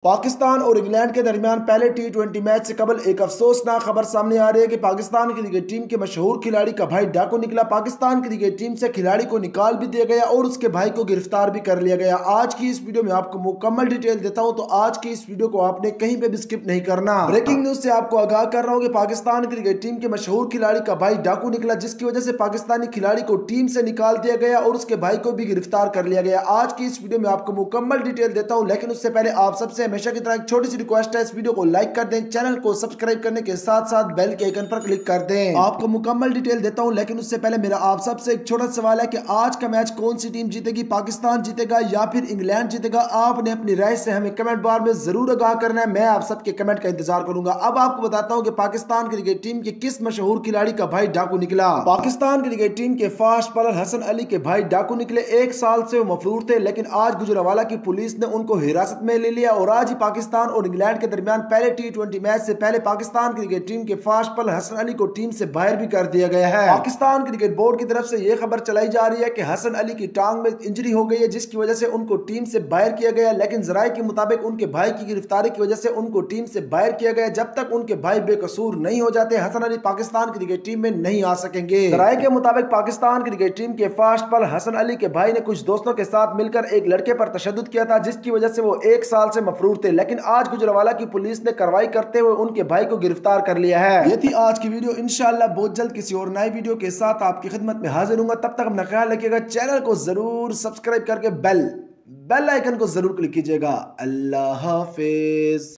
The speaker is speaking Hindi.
पाकिस्तान और इंग्लैंड के दरमियान पहले टी20 मैच से कबल एक अफसोसनाक खबर सामने आ रही है कि पाकिस्तान क्रिकेट टीम के मशहूर खिलाड़ी का भाई डाकू निकला। पाकिस्तान क्रिकेट टीम से खिलाड़ी को निकाल भी दिया गया और उसके भाई को गिरफ्तार भी कर लिया गया। आज की इस वीडियो में आपको मुकम्मल डिटेल देता हूं, तो आज की इस वीडियो को आपने कहीं पे भी स्किप नहीं करना। ब्रेकिंग न्यूज से आपको आगाह कर रहा हूँ कि पाकिस्तान क्रिकेट टीम के मशहूर खिलाड़ी का भाई डाकू निकला, जिसकी वजह से पाकिस्तानी खिलाड़ी को टीम से निकाल दिया गया और उसके भाई को भी गिरफ्तार कर लिया गया। आज की इस वीडियो में आपको मुकम्मल डिटेल देता हूँ, लेकिन उससे पहले आप सबसे हमेशा की तरह एक छोटी रिक्वेस्ट है, इस वीडियो को लाइक कर दें, चैनल को सब्सक्राइब करने के साथ साथ बेल के आइकन पर क्लिक कर दें। आपको मुकम्मल डिटेल देता हूं, लेकिन उससे पहले मेरा आप सबसे एक छोटा सवाल है कि आज का मैच कौन सी टीम जीतेगी, पाकिस्तान जीतेगा या फिर इंग्लैंड जीतेगा? आपने अपनी राय से हमें कमेंट बार में जरूर आगाह करना है। मैं आप सबके कमेंट का इंतजार करूंगा। अब आपको बताता हूं कि पाकिस्तान क्रिकेट टीम के किस मशहूर खिलाड़ी का भाई डाकू निकला। पाकिस्तान क्रिकेट टीम के फास्ट बॉलर हसन अली के भाई डाकू निकले। एक साल से वो मफरूर थे, लेकिन आज गुजरावाला की पुलिस ने उनको हिरासत में ले लिया और आज ही पाकिस्तान और इंग्लैंड के दरमियान पहले टी20 मैच से पहले पाकिस्तान क्रिकेट टीम के फास्ट बॉलर हसन अली को टीम से बाहर भी कर दिया गया है। पाकिस्तान क्रिकेट बोर्ड की तरफ से यह खबर चलाई जा रही है कि हसन अली की टांग में इंजरी हो गई है, जिसकी वजह से उनको टीम से बाहर किया गया, लेकिन जराये के मुताबिक उनके भाई की गिरफ्तारी की वजह से उनको टीम से बाहर किया गया। जब तक उनके भाई बेकसूर नहीं हो जाते, हसन अली पाकिस्तान क्रिकेट टीम में नहीं आ सकेंगे। जराये के मुताबिक पाकिस्तान क्रिकेट टीम के फास्ट बॉलर हसन अली के भाई ने कुछ दोस्तों के साथ मिलकर एक लड़के पर तशद्दुद किया था, जिसकी वजह से वो एक साल से मफरूर थे, लेकिन आज गुजरावाला की पुलिस ने कार्रवाई करते हुए उनके भाई को गिरफ्तार कर लिया है। ये थी आज की वीडियो। इंशाअल्लाह बहुत जल्द किसी और नई वीडियो के साथ आपकी खिदमत में हाजिर हूंगा। तब तक अपना ख्याल रखिएगा। चैनल को जरूर सब्सक्राइब करके बेल आइकन को जरूर क्लिक कीजिएगा। अल्लाह हाफिज।